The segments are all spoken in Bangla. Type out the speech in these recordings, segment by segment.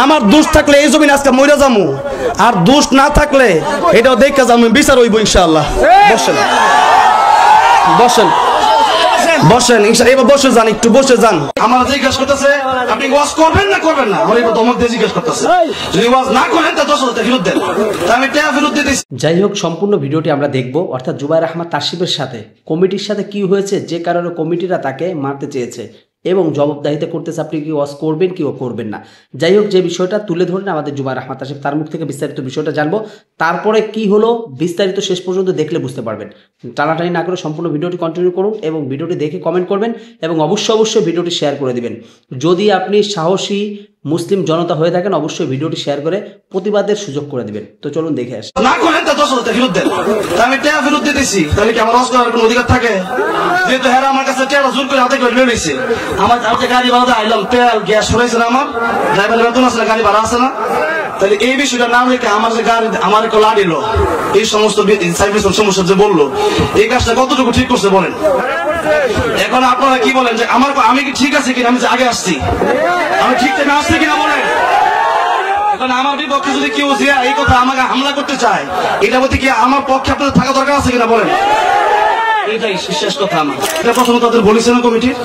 আমার দোষ থাকলে এই জমিন আজকে মইরা যামু, আর দোষ না থাকলে এটাও দেখা যাবো, বিচার হইব ইনশাআল্লাহ। বসেন বসেন বসেন ইনশাআল্লাহ, এবার বসে যান, একটু বসে যান। আমার জিজ্ঞাসা করতেছে আপনি ওয়াজ করবেন না করবেন না, আমার এবার দমক দিয়ে জিজ্ঞাসা করতেছে, যদি ওয়াজ না করেন তা 10,000 টাকা ফেরত দেন, আমি টাকা ফেরত দিয়ে দিচ্ছি। যাই হোক, সম্পূর্ণ ভিডিওটি আমরা দেখব, অর্থাৎ জুবায়ের আহমদ তাসিফের সাথে কমিটির সাথে কি হয়েছে, যে কারণে কমিটিরা তাকে মারতে চেয়েছে এবং জবাবদাহিতা করতেছে আপনি কি ওয়াজ করবেন কি করবেন না। যাই হোক, যে বিষয়টা তুলে ধরেন আমাদের জুবায়ের আহমদ তাসিফ, তার মুখ থেকে বিস্তারিত বিষয়টা জানবো। তারপরে কি হলো বিস্তারিত শেষ পর্যন্ত দেখলে বুঝতে পারবেন। টানাটানি না করে সম্পূর্ণ ভিডিওটি কন্টিনিউ করুন এবং ভিডিওটি দেখে কমেন্ট করবেন এবং অবশ্যই ভিডিওটি শেয়ার করে দিবেন। যদি আপনি সাহসী মুসলিম জনতা হয়ে থাকেন অবশ্যই ভিডিওটি শেয়ার করে প্রতিবাদের সুযোগ করে দিবেন। তো চলুন দেখে আসি। না করেন তা 10,000 টাকা ফেরত দেন, আমি টাকা ফেরত দিয়ে দিচ্ছি, তাহলে কি আমার ওয়াজ করার কোনো অধিকার থাকে? যেহেতু হেরা আমার কাছে টাকা জোর করে হাতে করে নিয়ে নিয়েছে, আমার যে গাড়ি ভাড়া আইলাম, তেল গ্যাস হয়েছে না, আমার ড্রাইভার বেতন আছে না, গাড়ি ভাড়া আছে না, তাহলে এই বিষয়টা না রেখে আমার যে গাড়ি আমার একটা লাড়িল, এই সমস্ত সমস্যা যে বললো, এই কাজটা কতটুকু ঠিক করছে বলেন? এখন আপনারা কি বলেন যে আমি কি ঠিক আছে কিনা, আমি যে আগে আসছি আমি ঠিক থেকে আসছি কিনা বলেন? এখন আমার বিপক্ষে যদি কেউ যে এই কথা আমাকে হামলা করতে চায়, এটা বলতে কি আমার পক্ষে আপনাদের থাকা দরকার আছে কিনা বলেন? এটাই শেষ কথা। আমার এটা প্রথম তাদের বলেছে না কমিটির,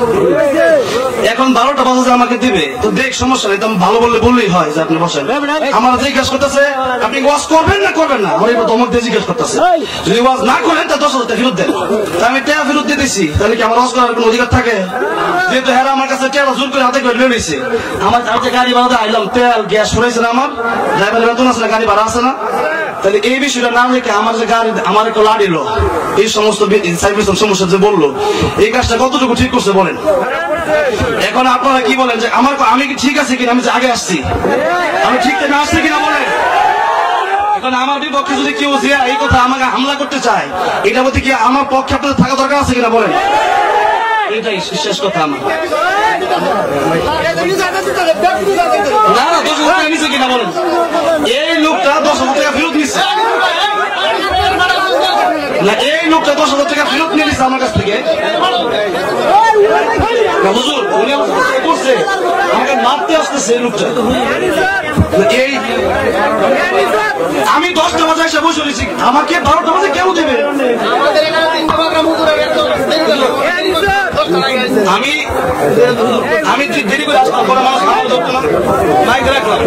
এখন 12টা বাজে আমাকে দিবে, তো দেখ সমস্যা নেই, তুমি ভালো বললেই হয় যে আপনি বসেন। আমার জিজ্ঞাসা করতেছে আপনি ওয়াজ করবেন না করবেন না, আমার এবার দমক দিয়ে জিজ্ঞাসা করতেছে, যদি ওয়াজ না করেন তা 10,000 টাকা ফেরত দেন, আমি টাকা ফেরত দিয়ে দিচ্ছি, তাহলে কি আমার ওয়াজ করার কোনো অধিকার থাকে? যেহেতু হেরা আমার কাছে টাকা জোর করে হাতে করে নিয়ে নিয়েছে, আমার যে গাড়ি ভাড়া আইলাম, তেল গ্যাস হয়েছে না, আমার ড্রাইভার বেতন আছে না, গাড়ি ভাড়া আছে না, তাহলে এই বিষয়টা না রেখে আমার যে গাড়ি আমার একটা লাড়িল, এই সমস্ত সমস্যা যে বললো, এই কাজটা কতটুকু ঠিক করছে বলেন? এখন আপনারা কি বলেন যে আমি কি ঠিক আছে কিনা, আমি যে আগে আসছি আমি ঠিক থেকে আসছি কিনা বলেন? এখন আমার বিপক্ষে যদি কেউ যে এই কথা আমাকে হামলা করতে চায়, এটা বলতে কি আমার পক্ষে আপনাদের থাকা দরকার আছে কিনা বলেন? এটাই শেষ কথা। আমার না 10,000 টাকা নিচ্ছে কিনা বলেন? এই লোকটা 10,000 টাকা ফেরত নিচ্ছে না, এই লোকটা 10,000 টাকা ফেরত নিয়ে নিচ্ছে আমার কাছ থেকে। হুজুর উনি করছে আমাকে মারতে আসতেছে এই লোকটা। আমি 10টা বাজে এসে বসে রয়েছি, আমাকে 12টা বাজে কেউ দেবে? আমি দেরি করে আসলাম, কোনো মানুষ আমার ধরতো না, মাইক রাখলাম।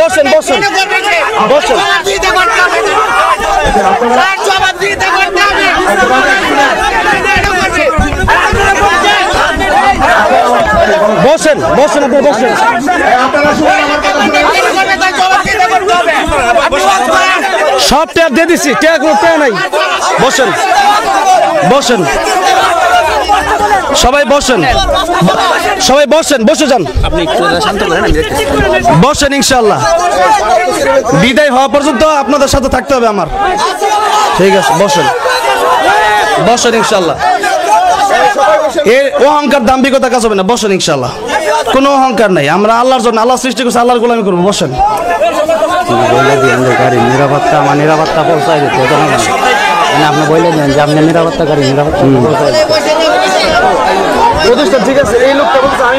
বসেন বসেন বসেন, বসেন বসেন আপনি বসেন। সব ট্যাগ দিয়ে দিচ্ছি, ট্যাগ নাই। বসেন বসেন সবাই বসেন, সবাই বসেন, বসে যান, আপনি একটু শান্ত করেন, বসেন। ইনশাআল্লাহ বিদায় হওয়া পর্যন্ত আপনাদের সাথে থাকতে হবে আমার, ঠিক আছে? বসেন বসেন ইনশাআল্লাহ। এর অহংকার দাম্ভিকতা কাজ হবে না, বসেন ইনশাআল্লাহ। কোনো অহংকার নাই, আমরা আল্লাহর জন্য, আল্লাহ সৃষ্টি করছে, আল্লাহর গোলামি করবো। বসেন। নিরাপত্তা আমার নিরাপত্তা পৌঁছায় দিতে, আপনি বলে দেন যে আপনি নিরাপত্তাকারী, নিরাপত্তা পৌঁছায় দিতে। ঠিক আছে, এই লোকটা বলছে আমি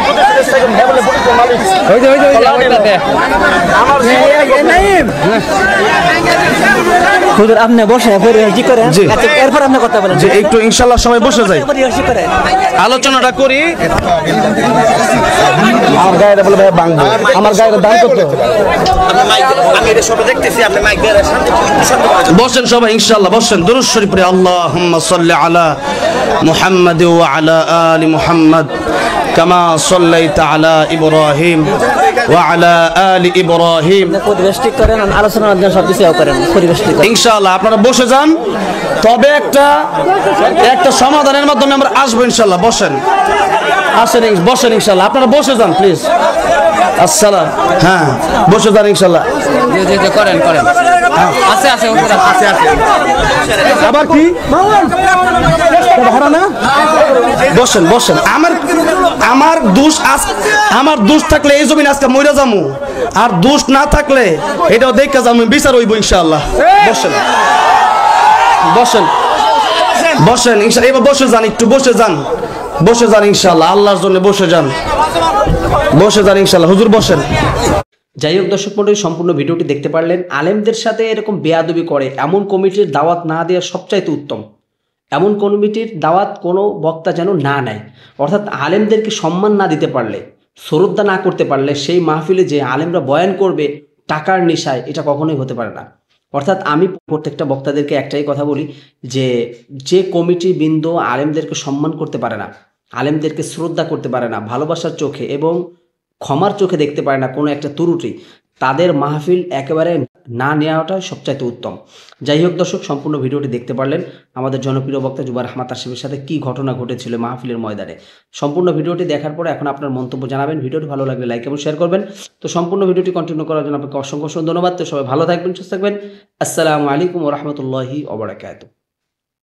হুজুর আপনি বসে কি করেন, এরপর আপনি কথা বলেন যে একটু ইনশাআল্লাহ সবাই বসে যাই, আলোচনাটা করি। আমার গায়ের বলে ভাই ভাঙবো, আমার গায়ের দাম কত? বসেন সবাই ইনশাআল্লাহ, বসেন। দুরূদ শরীফ পড়ে আল্লাহুম্মা সাল্লি আলা মুহাম্মাদ ওয়া আলা আলি মুহাম্মাদ কামা সাল্লাইতা আলা ইব্রাহিম ওয়া আলা আলি ইব্রাহিম। পরিবেশ ঠিক করেন, আলোচনার মাধ্যমে সবকিছু করেন, পরিবেশ ঠিক করেন। ইনশাআল্লাহ আপনারা বসে যান, তবে একটা সমাধানের মাধ্যমে আমরা আসবো ইনশাআল্লাহ। বসেন, আসেন, বসেন ইনশাআল্লাহ। আপনারা বসে যান প্লিজ। আসসালাম, হ্যাঁ বসে যান ইনশাআল্লাহ। করেন করেন, আছে আছে আছে আছে। আবার কি না? বসেন বসেন। আমার দোষ থাকলে এই জমিন আজকে মইরা যামু, আর দোষ না থাকলে এটাও দেখে যাবো, বিচার হইব ইনশাআল্লাহ। বসেন বসেন বসেন ইনশাআল্লাহ। এবার বসে যান, একটু বসে যান, বসে যান ইনশাআল্লাহ। আল্লাহর জন্য বসে যান, বসে যান ইনশাআল্লাহ। হুজুর বসেন। যাই হোক দর্শক মণ্ডলী, সম্পূর্ণ ভিডিওটি দেখতে পারলেন। আলেমদের সাথে এরকম বেয়াদবি করে এমন কমিটির দাওয়াত না দেওয়া সবচাইতে উত্তম। এমন কমিটির দাওয়াত কোনো বক্তা যেন না নেয়। অর্থাৎ আলেমদেরকে সম্মান না দিতে পারলে, শ্রদ্ধা না করতে পারলে সেই মাহফিলে যে আলেমরা বয়ান করবে টাকার নেশায়, এটা কখনোই হতে পারে না। অর্থাৎ আমি প্রত্যেকটা বক্তাদেরকে একটাই কথা বলি যে কমিটি বৃন্দ আলেমদেরকে সম্মান করতে পারে না, আলেমদেরকে শ্রদ্ধা করতে পারে না, ভালোবাসার চোখে এবং ক্ষমার চোখে দেখতে পারে না কোনো একটা ত্রুটি, তাদের মাহফিল একেবারে না নেওয়াটাই সবচাইতে উত্তম। যাই হোক দর্শক, সম্পূর্ণ ভিডিওটি দেখতে পারলেন আমাদের জনপ্রিয় বক্তা জুবায়ের আহমদ তাসিফের সাথে কী ঘটনা ঘটেছিল মাহফিলের ময়দানে। সম্পূর্ণ ভিডিওটি দেখার পরে এখন আপনার মন্তব্য জানাবেন। ভিডিওটি ভালো লাগলে লাইক এবং শেয়ার করবেন। তো সম্পূর্ণ ভিডিওটি কন্টিনিউ করার জন্য আপনাকে অসংখ্য ধন্যবাদ। তো সবাই ভালো থাকবেন, সুস্থ থাকবেন। আসসালামু আলাইকুম ওয়া রাহমাতুল্লাহি ওয়া বারাকাতুহু।